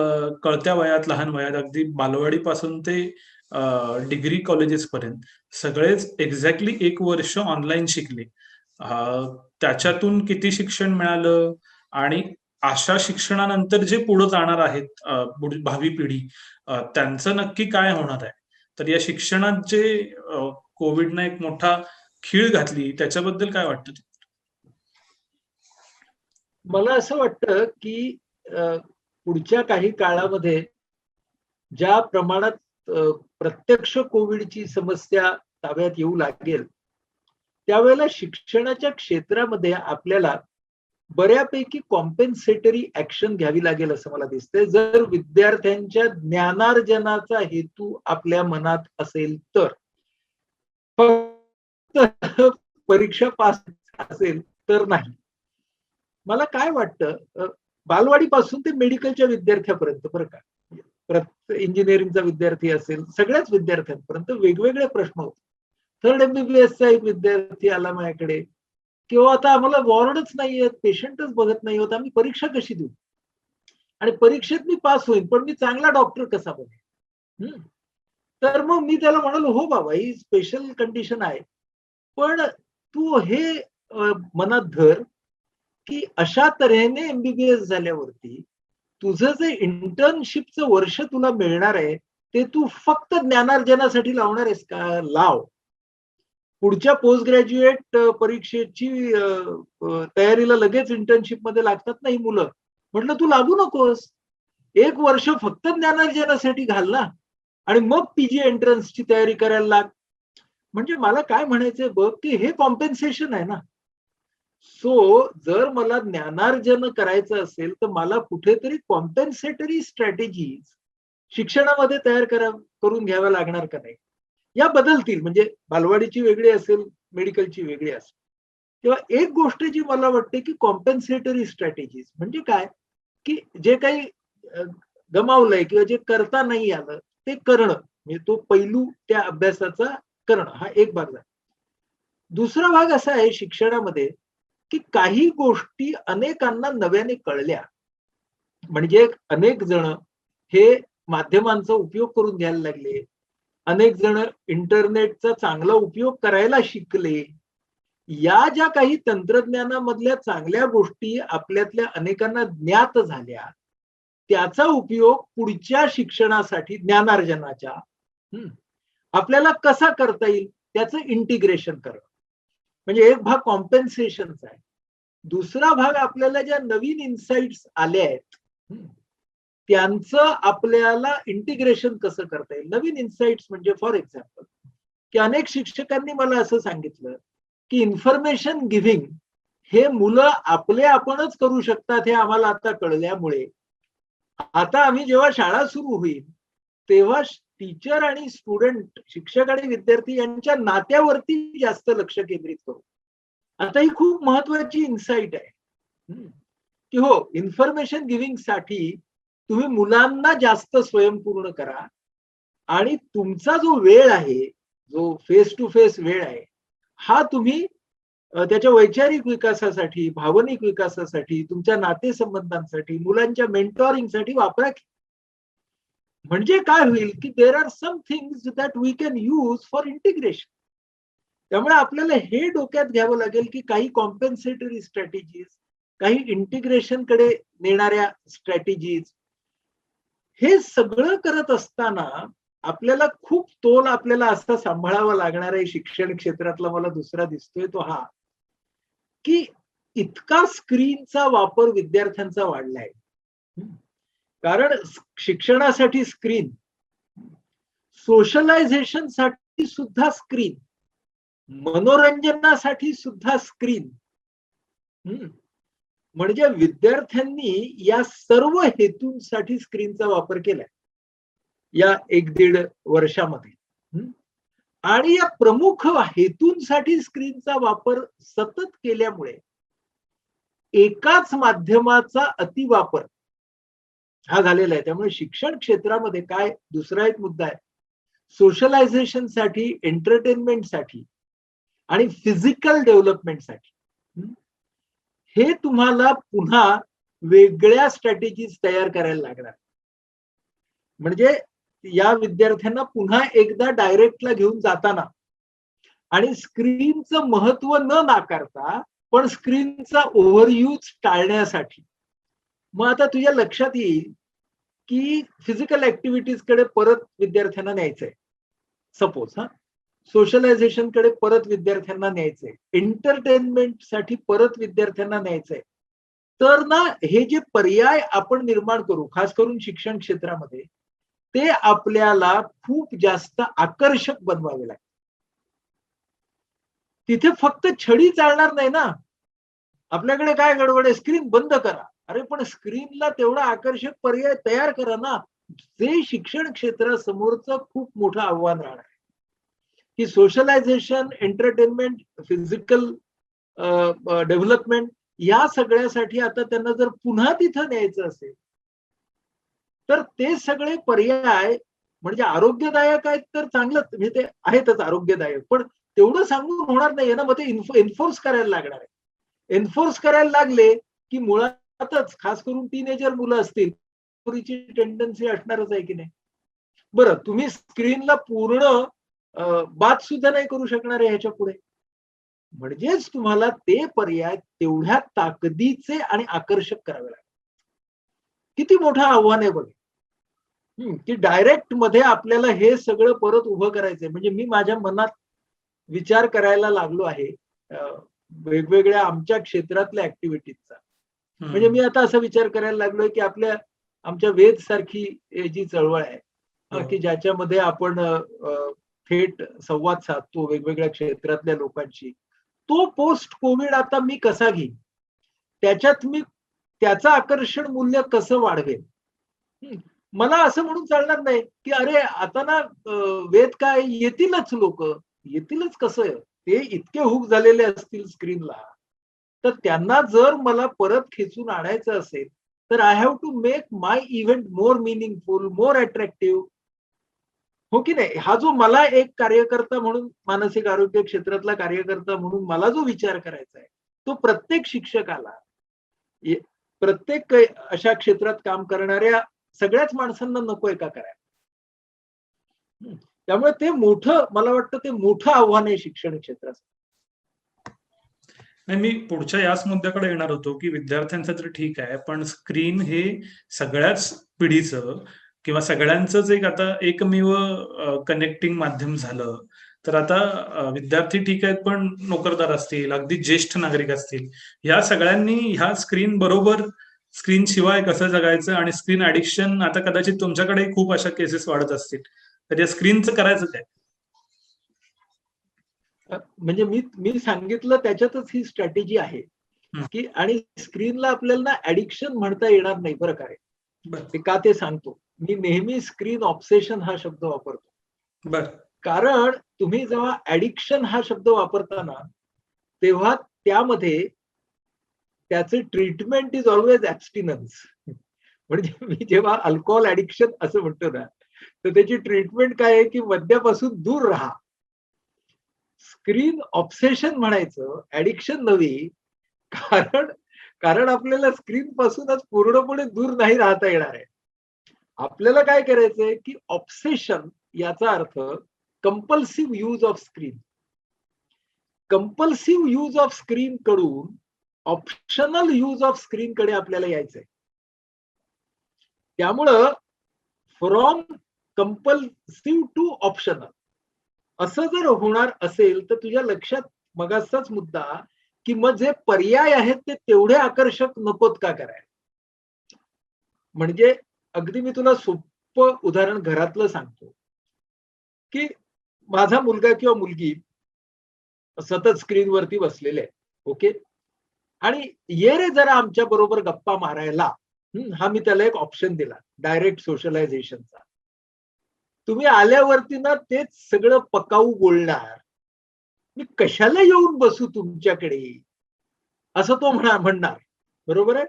B: कळत्या वयात, लहान वयात अगदी बालवाडीपासून ते डिग्री कॉलेजेस पर्यंत सगळेच एक्झॅक्टली 1 वर्ष ऑनलाईन शिकले. त्याच्यातून किती शिक्षण मिळालं आणि अशा शिक्षणानंतर जे पुढे जाणार आहेत भावी पिढी, त्यांचं नक्की काय होणार आहे? तर या शिक्षणात जे कोविडनं एक मोठा खीळ घातली, त्याच्याबद्दल काय वाटतं?
A: मला असं वाटतं, की पुढच्या काही काळामध्ये ज्या प्रमाणात प्रत्यक्ष कोविडची समस्या ताब्यात येऊ लागेल, त्यावेळेला शिक्षणाच्या क्षेत्रामध्ये आपल्याला बऱ्यापैकी कॉम्पेन्सेटरी ॲक्शन घ्यावी लागेल असं मला दिसतंय. जर विद्यार्थ्यांच्या ज्ञानार्जनाचा हेतू आपल्या मनात असेल तर. फक्त परीक्षा पास असेल तर नाही. मला काय वाटतं, बालवाडीपासून ते मेडिकलच्या विद्यार्थ्यापर्यंत बरं का. इंजिनिअरिंगचा विद्यार्थी असेल, सगळ्याच विद्यार्थ्यांपर्यंत वेगवेगळे प्रश्न होते. थर्ड एमबीबीएसचा एक विद्यार्थी आला माझ्याकडे, किंवा आता आम्हाला वॉर्डच नाहीयेत, पेशंटच बघत नाही आहोत, आम्ही परीक्षा कशी देऊ? आणि परीक्षेत मी पास होईन, पण मी चांगला डॉक्टर कसा बनेन? तर मग मी त्याला म्हणालो, "हो बाबा, ही स्पेशल कंडिशन आहे. पण तू हे मनात धर, की अशा तऱ्हेने एमबीबीएस झाल्यावरती तुझं जे इंटर्नशिपचं वर्ष तुला मिळणार आहे, ते तू फक्त ज्ञानार्जनासाठी लावणार आहेस का? लाव. पुढच्या पोस्ट ग्रॅज्युएट परीक्षेची तयारीला लगेच इंटर्नशिपमध्ये लागतात ना ही मुलं. म्हटलं तू लागू नकोस. 1 वर्ष फक्त ज्ञानार्जनासाठी घाल ना आणि मग पीजी एंट्रन्सची तयारी करायला लाग. म्हणजे मला काय म्हणायचंय बघ, की हे कॉम्पेन्सेशन आहे ना. सो जर मला ज्ञानार्जन करायचं असेल, तर मला कुठेतरी कॉम्पेन्सेटरी स्ट्रॅटेजीज शिक्षणामध्ये तयार करून घ्याव्या लागणार का नाही? या बदलतील, म्हणजे बालवाडीची वेगळी असेल, मेडिकलची वेगळी असेल. तेव्हा एक गोष्ट जी मला वाटते, की कॉम्पेन्सेटरी स्ट्रॅटेजीज म्हणजे काय, की जे काही अ, गमावलंय किंवा जे करता नाही आलं, ते करणं. म्हणजे तो पैलू त्या अभ्यासाचा करणं, हा एक भाग झाला. दुसरा भाग असा आहे शिक्षणामध्ये, की काही गोष्टी अनेकांना नव्याने कळल्या. म्हणजे अनेक जण हे माध्यमांचा उपयोग करून घ्यायला लागले. अनेक जण इंटरनेटचा चांगला उपयोग करायला शिकले. या ज्या काही तंत्रज्ञानामधल्या चांगल्या गोष्टी आपल्यातल्या अनेकांना ज्ञात झाल्या, त्याचा उपयोग पुढच्या शिक्षणासाठी ज्ञानार्जनाच्या हं, आपल्याला कसा करता येईल त्याचं इंटिग्रेशन करणं. म्हणजे एक भाग कॉम्पेन्सेशनचा आहे. दुसरा भाग आपल्याला ज्या नवीन इन्साइट्स आल्या आहेत, त्यांचं आपल्याला इंटिग्रेशन कसं करता येईल. नवीन इन्साइट्स म्हणजे फॉर एक्झाम्पल, की अनेक शिक्षकांनी मला असं सांगितलं, की इन्फॉर्मेशन गिव्हिंग हे मुलं आपले आपणच करू शकतात हे आम्हाला आता कळल्यामुळे, आता आम्ही जेव्हा शाळा सुरू होईल, तेव्हा टीचर आणि स्टुडंट, शिक्षक आणि विद्यार्थी यांच्या नात्यावरती जास्त लक्ष केंद्रित करू. आता ही खूप महत्वाची इन्साइट आहे. की हो, इन्फॉर्मेशन गिव्हिंग साठी तुम्ही मुलांना जास्त स्वयंपूर्ण करा आणि तुमचा जो वेळ आहे, जो फेस टू फेस वेळ आहे, हा तुम्ही त्याच्या वैचारिक विकासासाठी, भावनिक विकासासाठी, तुमच्या नातेसंबंधांसाठी, मुलांच्या मेंटॉरिंगसाठी वापरा. म्हणजे काय होईल, की there are some things that we can use for integration. त्यामुळे आपल्याला हे डोक्यात घ्यावं लागेल, की काही कॉम्पेन्सेटरी स्ट्रॅटेजीज, काही इंटिग्रेशन कडे नेणाऱ्या स्ट्रॅटेजीज, हे सगळं करत असताना आपल्याला खूप तोल आपल्याला असा सांभाळावा लागणार आहे शिक्षण क्षेत्रातला. मला दुसरा दिसतोय तो हा, की इतका स्क्रीनचा वापर विद्यार्थ्यांचा वाढलाय. कारण शिक्षणासाठी स्क्रीन, सोशलायझेशन साठी सुद्धा स्क्रीन. मनोरंजनासाठी सुद्धा स्क्रीन. म्हणजे विद्यार्थ्यांनी या सर्व हेतूंसाठी स्क्रीनचा वापर केलाय या 1-1.5 वर्षामध्ये. आणि या प्रमुख हेतूंसाठी स्क्रीनचा वापर सतत केल्यामुळे एकाच माध्यमाचा अतिवापर हा झालेला आहे. त्यामुळे शिक्षण क्षेत्रामध्ये काय दुसरा एक मुद्दा आहे, सोशलायझेशनसाठी, एंटरटेनमेंटसाठी आणि फिजिकल डेव्हलपमेंटसाठी हे तुम्हाला पुन्हा वेगळ्या स्ट्रॅटेजीज तयार करायला लागणार. म्हणजे या विद्यार्थ्यांना पुन्हा एकदा डायरेक्टला घेऊन जाताना आणि स्क्रीनचं महत्व न नाकारता पण स्क्रीनचा ओव्हरयूज टाळण्यासाठी. मग आता तुझ्या लक्षात येईल की फिजिकल ऍक्टिव्हिटीज कडे परत विद्यार्थ्यांना न्यायचंय. सपोज सोशलायझेशन कडे परत विद्यार्थ्यांना न्यायचंय, एंटरटेनमेंटसाठी परत विद्यार्थ्यांना न्यायचंय. तर ना हे जे पर्याय आपण निर्माण करू, खास करून शिक्षण क्षेत्रामध्ये, ते आपल्याला खूप जास्त आकर्षक बनवावे लागते. तिथे फक्त छडी चालणार नाही ना. आपल्याकडे काय गडबड आहे, स्क्रीन बंद करा. अरे पण स्क्रीनला तेवढा आकर्षक पर्याय तयार करा ना. जे शिक्षण क्षेत्रासमोरचं खूप मोठं आव्हान राहणार आहे की सोशलायझेशन, एंटरटेनमेंट, फिजिकल डेव्हलपमेंट या सगळ्यासाठी आता त्यांना जर पुन्हा तिथं न्यायचं असेल तर ते सगळे पर्याय म्हणजे आरोग्यदायक आहेत तर चांगलंच, म्हणजे ते आहेतच आरोग्यदायक, पण तेवढं सांगून होणार नाहीये ना. मग ते एन्फोर्स करायला लागणार आहे. एन्फोर्स करायला लागले की मुळातच खास करून टीनेजर मुलं असतील, चोरीची टेंडन्सी असणारच आहे की नाही. बरं, तुम्ही स्क्रीनला पूर्ण बाद सुद्धा नाही करू शकणार आहे ह्याच्या पुढे. म्हणजेच तुम्हाला ते पर्याय तेवढ्या ताकदीचे आणि आकर्षक करावे लागतात. किती मोठं आव्हान आहे बघ. की डायरेक्ट मध्ये आपल्याला हे सगळं परत उभं करायचंय. म्हणजे मी माझ्या मनात विचार करायला लागलो आहे वेगवेगळ्या आमच्या क्षेत्रातल्या ऍक्टिव्हिटीजचा. म्हणजे मी आता असा विचार करायला लागलोय की आमच्या वेद सारखी जी चळवळ आहे की ज्याच्यामध्ये आपण थेट संवाद साधतो वेगवेगळ्या क्षेत्रातल्या लोकांशी, तो पोस्ट कोविड आता मी कसा घेईन, त्याच्यात मी त्याचं आकर्षण मूल्य कसं वाढवेल. मला असं म्हणून चालणार नाही की अरे आता ना वेद काय येतीलच लोक, येतीलच कसं, ते इतके हुक झालेले असतील स्क्रीनला, तर त्यांना जर मला परत खेचून आणायचं असेल तर I have to make my event more meaningful, more attractive. हो की नाही. हा जो मला एक कार्यकर्ता म्हणून, मानसिक आरोग्य क्षेत्रातला कार्यकर्ता म्हणून मला जो विचार करायचा आहे, तो प्रत्येक शिक्षकाला, प्रत्येक अशा क्षेत्रात काम करणाऱ्या सगळ्याच माणसांना नकोय का करायला. त्यामुळे ते मोठं, मला वाटतं ते मोठं आव्हान आहे शिक्षण क्षेत्राचं.
B: नाही, मी पुढच्या याच मुद्द्याकडे येणार होतो की विद्यार्थ्यांचं तर ठीक आहे, पण स्क्रीन हे सगळ्याच पिढीचं किंवा सगळ्यांचंच एक आता एकमेव कनेक्टिंग माध्यम झालं. तर आता विद्यार्थी ठीक आहेत, पण नोकरदार असतील, अगदी ज्येष्ठ नागरिक असतील, या सगळ्यांनी ह्या स्क्रीन बरोबर, स्क्रीन शिवाय कसं जगायचं, आणि स्क्रीन ऍडिक्शन आता कदाचित तुमच्याकडे खूप अशा केसेस वाढत असतील, तर या स्क्रीनचं करायचं काय?
A: म्हणजे मी सांगितलं त्याच्यातच ही स्ट्रॅटेजी आहे की, आणि स्क्रीनला आपल्याला ना ऍडिक्शन म्हणता येणार नाही बरं काय. ते का ते सांगतो. मी नेहमी स्क्रीन ऑब्सेशन हा शब्द वापरतो.
B: बर.
A: कारण तुम्ही जेव्हा ऍडिक्शन हा शब्द वापरताना तेव्हा त्यामध्ये त्याचे ट्रीटमेंट इज ऑलवेज ऍब्स्टिनन्स. म्हणजे मी जेव्हा अल्कोहोल ऍडिक्शन असं म्हणतो ना, तर त्याची ट्रीटमेंट काय आहे की मद्यापासून दूर राहा. स्क्रीन ऑब्सेशन म्हणायचं, ऍडिक्शन नव्हे. कारण कारण आपल्याला स्क्रीन पासूनच पूर्णपणे दूर नाही राहता येणार आहे. आपल्याला काय करायचंय की ऑब्सेशन याचा अर्थ compulsive use of screen. Compulsive use of screen कडून ऑप्शनल यूज ऑफ स्क्रीन कडे आपल्याला यायचंय. त्यामुळं फ्रॉम कंपल्सिव्ह टू ऑप्शनल असं जर होणार असेल तर तुझ्या लक्षात मगाचाच मुद्दा की मग जे पर्याय आहेत ते तेवढे आकर्षक नकोत का करायला. म्हणजे अगदी मी तुला सोपं उदाहरण घरातलं सांगतो की माझा मुलगा किंवा मुलगी सतत स्क्रीनवरती बसलेले आहेत. ओके. आणि ये रे जरा आमच्या बरोबर गप्पा मारायला. हा मी त्याला एक ऑप्शन दिला डायरेक्ट सोशलायझेशनचा. तुम्ही आल्यावरती ना तेच सगळं पकाऊ बोलणार. मी कशाला येऊन बसू तुमच्याकडे, असं तो म्हणणार. बरोबर आहे.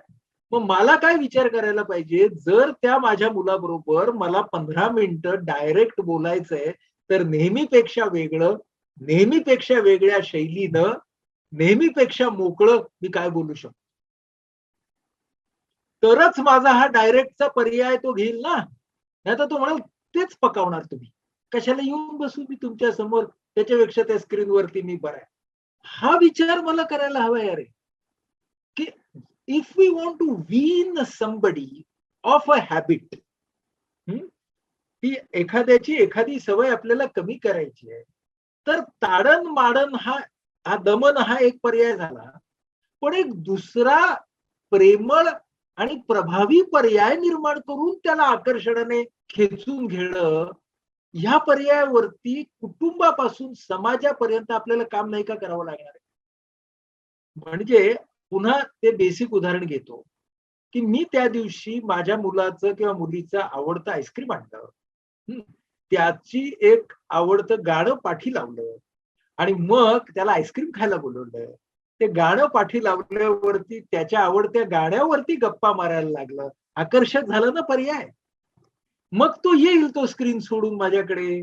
A: मग मला काय विचार करायला पाहिजे, जर त्या माझ्या मुलाबरोबर मला 15 मिनिटं डायरेक्ट बोलायचंय, तर नेहमीपेक्षा वेगळं, नेहमीपेक्षा वेगळ्या शैलीनं, नेहमीपेक्षा मोकळं मी काय बोलू शकतो. तरच माझा हा डायरेक्टचा पर्याय तो घेईल ना. नाही तर तो म्हणाल तेच पकावणार तुम्ही. कशाला येऊन बसू मी तुमच्या समोर, त्याच्यापेक्षा त्या स्क्रीनवरती मी बरा आहे. हा विचार मला करायला हवा यार, की if we want to wean somebody off a habit, ती एखाद्याची एखादी सवय आपल्याला कमी करायची आहे, तर ताडण माडण हा दमन हा एक पर्याय झाला. पण एक दुसरा प्रेमळ आणि प्रभावी पर्याय निर्माण करून त्याला आकर्षणाने खेचून घेणं, ह्या पर्यायावरती कुटुंबापासून समाजापर्यंत आपल्याला काम नाही का करावं लागणार आहे. म्हणजे पुन्हा ते बेसिक उदाहरण घेतो, की मी त्या दिवशी माझ्या मुलाचं किंवा मुलीचं आवडतं आईस्क्रीम आणलं. त्याची एक आवडतं गाणं पाठी लावलं आणि मग त्याला आईस्क्रीम खायला बोलवलं. ते गाणं पाठी लावल्यावरती त्याच्या आवडत्या गाण्यावरती गप्पा मारायला लागलं. आकर्षक झालं ना पर्याय. मग तो येईल तो स्क्रीन सोडून माझ्याकडे.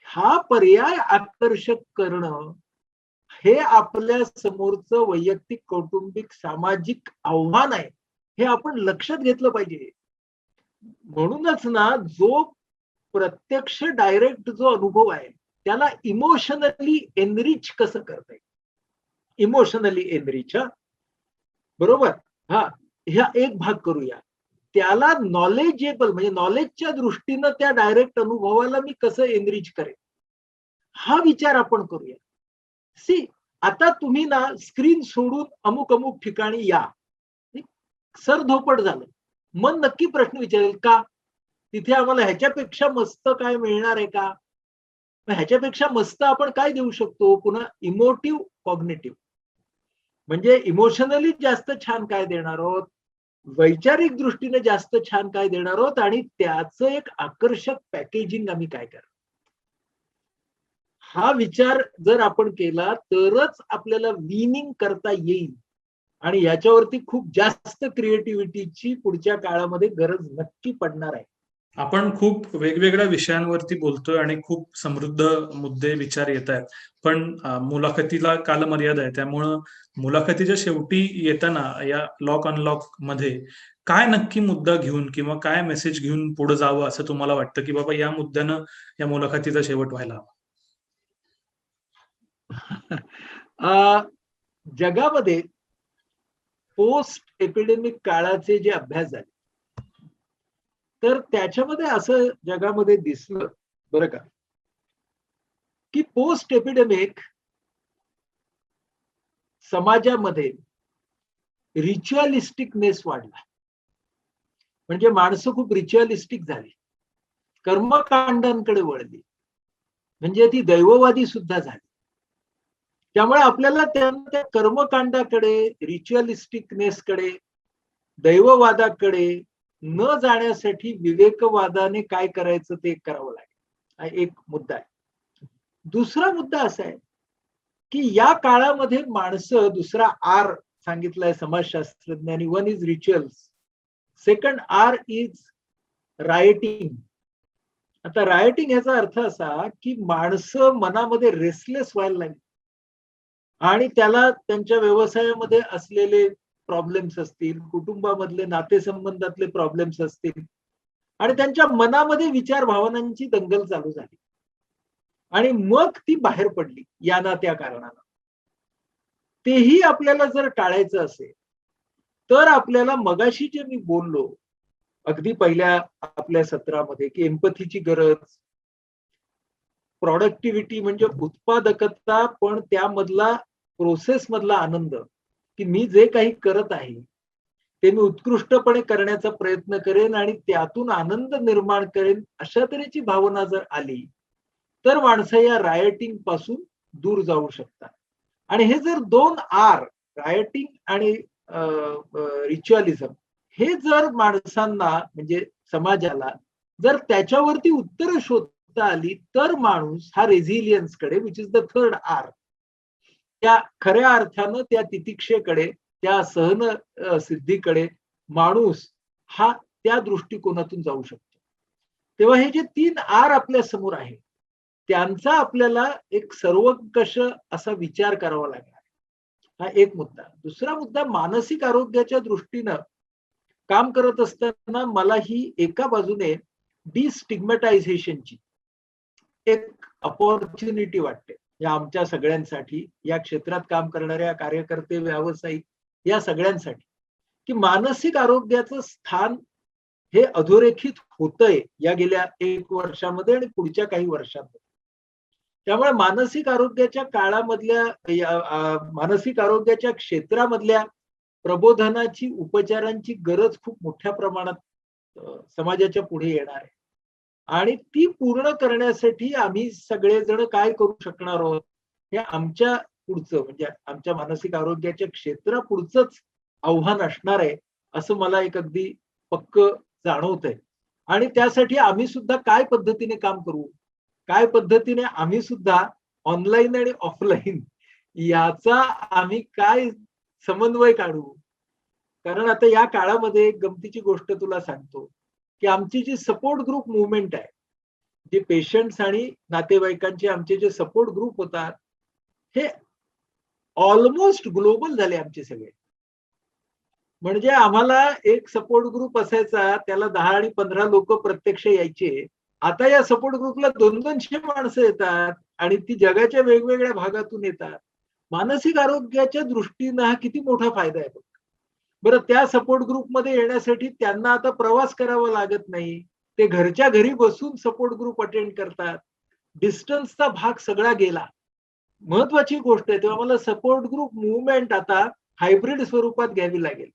A: हा पर्याय आकर्षक करणं हे आपल्या समोरचं वैयक्तिक, कौटुंबिक, सामाजिक आव्हान आहे. हे आपण लक्षात घेतलं पाहिजे. म्हणूनच ना, जो प्रत्यक्ष डायरेक्ट जो अनुभव आहे, त्याला इमोशनली एनरिच कसं करता येईल. इमोशनली एनरिच, बरोबर. हा, ह्या एक भाग करूया. त्याला नॉलेजेबल म्हणजे नॉलेजच्या दृष्टीनं त्या डायरेक्ट अनुभवाला मी कसं एनरिच करेन, हा विचार आपण करूया. सी, आता तुम्ही ना स्क्रीन सोडून अमुक अमुक ठिकाणी या, सर धोपट झालं, मन नक्की प्रश्न विचारेल का, तिथे आम्हाला ह्याच्यापेक्षा मस्त काय मिळणार आहे का. ह्याच्यापेक्षा मस्त आपण काय देऊ शकतो. पुन्हा इमोटिव्ह कॉग्नेटिव्ह म्हणजे इमोशनली जास्त छान काय देणार आहोत, वैचारिक दृष्टीने जास्त छान काय देणार आहोत, आणि त्याचं एक आकर्षक पॅकेजिंग आम्ही काय करणार. हा विचार जर आपण केला तरच आपल्याला विनिंग करता येईल. आणि याच्यावरती खूप जास्त क्रिएटिव्हिटीची पुढच्या काळामध्ये गरज नक्की पडणार आहे.
B: आपण खूप वेगवेगळ्या विषयांवरती बोलतोय आणि खूप समृद्ध मुद्दे, विचार येत आहेत. पण मुलाखतीला कालमर्यादा आहे, त्यामुळं मुलाखतीच्या शेवटी येताना या लॉक अनलॉक मध्ये काय नक्की मुद्दा घेऊन किंवा काय मेसेज घेऊन पुढे जावं असं तुम्हाला वाटतं, की बाबा या मुद्द्यानं या मुलाखतीचा शेवट व्हायला हवा?
A: जगामध्ये पोस्ट एपिडेमिक काळाचे जे अभ्यास झाले, तर त्याच्यामध्ये असं जगामध्ये दिसलं बरं का, की पोस्ट एपिडेमिक समाजामध्ये रिच्युअलिस्टिकनेस वाढला. म्हणजे माणसं खूप रिच्युअलिस्टिक झाली, कर्मकांडांकडे वळली, म्हणजे ती दैववादी सुद्धा झाली. त्यामुळे आपल्याला त्या कर्मकांडाकडे, रिच्युअलिस्टिकनेसकडे, दैववादाकडे न जाण्यासाठी विवेकवादाने काय करायचं ते करावं लागेल. हा एक मुद्दा आहे. दुसरा मुद्दा असा आहे, की या काळामध्ये माणसं, दुसरा आर सांगितलाय समाजशास्त्रज्ञांनी, one is rituals, second R is writing. आता रायटिंग याचा अर्थ असा, की माणसं मनामध्ये रेसलेस व्हायला लागली आणि त्याला त्यांच्या व्यवसायामध्ये असलेले प्रॉब्लेम्स असतील, कुटुंबामधले नातेसंबंधातले प्रॉब्लेम्स असतील, आणि त्यांच्या मनामध्ये विचार भावनांची दंगल चालू झाली आणि मग ती बाहेर पडली या ना त्या कारणानं. तेही आपल्याला जर टाळायचं असेल तर आपल्याला मगाशी जे मी बोललो अगदी पहिल्या आपल्या सत्रामध्ये, की एम्पथीची गरज, प्रॉडक्टिव्हिटी म्हणजे उत्पादकता, पण त्यामधला प्रोसेस मधला आनंद, की मी जे काही करत आहे ते मी उत्कृष्टपणे करण्याचा प्रयत्न करेन आणि त्यातून आनंद निर्माण करेन, अशा तऱ्हेची भावना जर आली तर माणसं या रायटिंग पासून दूर जाऊ शकतात. आणि हे जर 2 आर, रायटिंग आणि रिच्युअलिझम, हे जर माणसांना म्हणजे समाजाला जर त्याच्यावरती उत्तरं शोधता आली, तर माणूस हा रेझिलियन्सकडे, which is the third R, त्या खऱ्या अर्थानं त्या तितिक्षेकडे, त्या सहन सिद्धीकडे माणूस हा त्या दृष्टिकोनातून जाऊ शकतो. तेव्हा हे जे 3 आर आपल्या समोर आहे, त्यांचा आपल्याला एक सर्वंकष असा विचार करावा लागणार. हा एक मुद्दा. दुसरा मुद्दा, मानसिक आरोग्याच्या दृष्टीनं काम करत असताना मला ही एका बाजूने डिस्टिग्मॅटायझेशनची एक अपॉर्च्युनिटी वाटते या आमच्या सगळ्यांसाठी, या क्षेत्रात काम करणाऱ्या कार्यकर्ते, व्यावसायिक, या सगळ्यांसाठी, की मानसिक आरोग्याचं स्थान हे अधोरेखित होतंय या गेल्या 1 वर्षामध्ये आणि पुढच्या काही वर्षांमध्ये. त्यामुळे मानसिक आरोग्याच्या काळामधल्या मानसिक आरोग्याच्या क्षेत्रामधल्या प्रबोधनाची, उपचारांची गरज खूप मोठ्या प्रमाणात समाजाच्या पुढे येणार आहे. आणि ती पूर्ण करण्यासाठी आम्ही सगळेजण काय करू शकणार आहोत, हे आमच्या पुढचं म्हणजे आमच्या मानसिक आरोग्याच्या क्षेत्रापुढचंच आव्हान असणार आहे, असं मला एक अगदी पक्क जाणवतंय. आणि त्यासाठी आम्ही सुद्धा काय पद्धतीने काम करू, काय पद्धतीने आम्ही सुद्धा ऑनलाईन आणि ऑफलाईन याचा आम्ही काय समन्वय काढू. कारण आता या काळामध्ये एक गमतीची गोष्ट तुला सांगतो, की आमची जी सपोर्ट ग्रुप मुवमेंट आहे, जे पेशंट्स आणि नातेवाईकांचे आमचे जे सपोर्ट ग्रुप होतात, हे ऑलमोस्ट ग्लोबल झाले आमचे सगळे. म्हणजे आम्हाला एक सपोर्ट ग्रुप असायचा, त्याला 10 आणि 15 लोक प्रत्यक्ष यायचे. आता या सपोर्ट ग्रुपला 200-200 माणसं येतात आणि ती जगाच्या वेगवेगळ्या भागातून येतात. मानसिक आरोग्याच्या दृष्टीनं हा किती मोठा फायदा आहे बघ. बरं, त्या सपोर्ट ग्रुपमध्ये येण्यासाठी त्यांना आता प्रवास करावा लागत नाही. ते घरच्या घरी बसून सपोर्ट ग्रुप अटेंड करतात. डिस्टन्सचा भाग सगळा गेला. महत्वाची गोष्ट आहे, तेव्हा मला सपोर्ट ग्रुप मुवमेंट आता हायब्रिड स्वरूपात घ्यावी लागेल.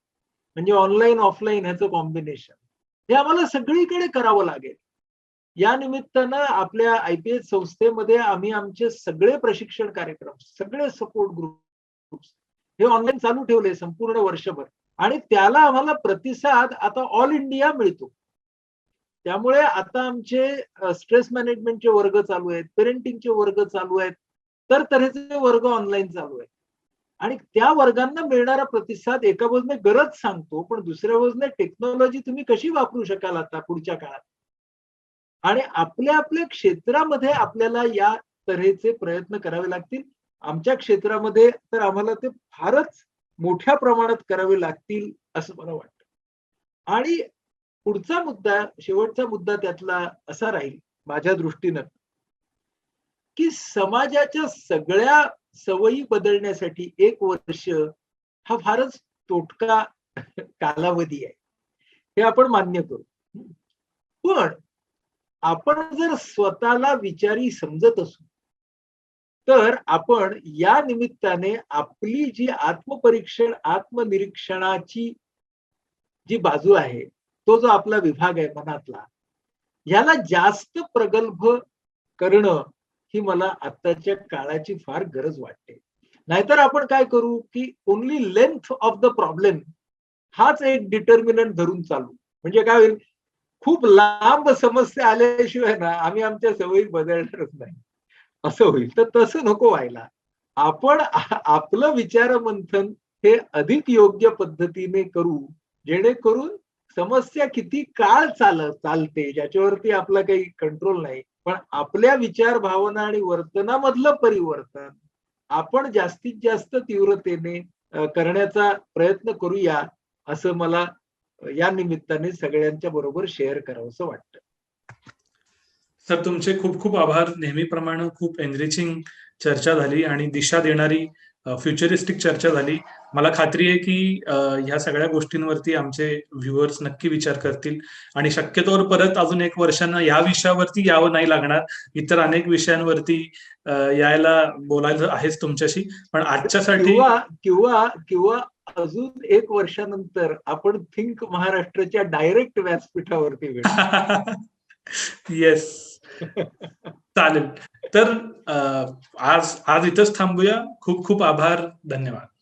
A: म्हणजे ऑनलाईन ऑफलाईन ह्याचं कॉम्बिनेशन हे आम्हाला सगळीकडे करावं लागेल. या निमित्तानं आपल्या IPH संस्थेमध्ये आम्ही आमचे सगळे प्रशिक्षण कार्यक्रम, सगळे सपोर्ट ग्रुप हे ऑनलाईन चालू ठेवले संपूर्ण वर्षभर. आणि त्याला आम्हाला प्रतिसाद आता ऑल इंडिया मिळतो. त्यामुळे आता आमचे स्ट्रेस मॅनेजमेंटचे वर्ग चालू आहेत, पेरेंटिंगचे वर्ग चालू आहेत, तऱ्हेचे वर्ग ऑनलाईन चालू आहेत. आणि त्या वर्गांना मिळणारा प्रतिसाद एका बाजूने गरज सांगतो, पण दुसऱ्या बाजूने टेक्नॉलॉजी तुम्ही कशी वापरू शकाल आता पुढच्या काळात. आणि आपल्या आपल्या क्षेत्रामध्ये आपल्याला या तऱ्हेचे प्रयत्न करावे लागतील. आमच्या क्षेत्रामध्ये तर आम्हाला ते फारच मोठ्या प्रमाणात करावे लागतील असं मला वाटतं. आणि पुढचा मुद्दा, शेवटचा मुद्दा त्यातला असा राहील माझ्या दृष्टीनं, की समाजाच्या सगळ्या सवयी बदलण्यासाठी 1 वर्ष हा फारच तोटका कालावधी आहे, हे आपण मान्य करू. पण आपण जर स्वतःला विचारी समजत असू, तर आपण या निमित्ताने आपली जी आत्मपरीक्षण, आत्मनिरीक्षणाची जी बाजू आहे, तो जो आपला विभाग आहे मनातला, ह्याला जास्त प्रगल्भ करणं ही मला आत्ताच्या काळाची फार गरज वाटते. नाहीतर आपण काय करू, की only length of the problem हाच एक डिटर्मिनंट धरून चालू. म्हणजे काय होईल, खूप लांब समस्या आल्याशिवाय ना आम्ही आमच्या सवयी बदलणारच नाही, असं होईल. तर तसं नको व्हायला. आपण आपलं विचारमंथन हे अधिक योग्य पद्धतीने करू, जेणेकरून समस्या किती काळ चालते ज्याच्यावरती आपला काही कंट्रोल नाही, पण आपल्या विचार, भावना आणि वर्तनामधलं परिवर्तन आपण जास्तीत जास्त तीव्रतेने करण्याचा प्रयत्न करूया, असं मला या निमित्ताने सगळ्यांच्या बरोबर शेअर करावंसं वाटतं.
B: सर, तुमचे खूप खूप आभार. नेहमीप्रमाणे खूप एनरिचिंग चर्चा झाली आणि दिशा देणारी फ्युचरिस्टिक चर्चा झाली. मला खात्री आहे की ह्या सगळ्या गोष्टींवरती आमचे व्ह्युअर्स नक्की विचार करतील आणि शक्यतोवर परत अजून 1 वर्षांना या विषयावरती यावं नाही लागणार. इतर अनेक विषयांवरती यायला बोलायचं आहेच तुमच्याशी, पण आजच्यासाठी
A: किंवा किंवा अजून 1 वर्षानंतर आपण थिंक महाराष्ट्राच्या डायरेक्ट व्यासपीठावरती भेटू.
B: येस, चालेल. तर आज इथंच थांबूया. खूप खूप आभार, धन्यवाद.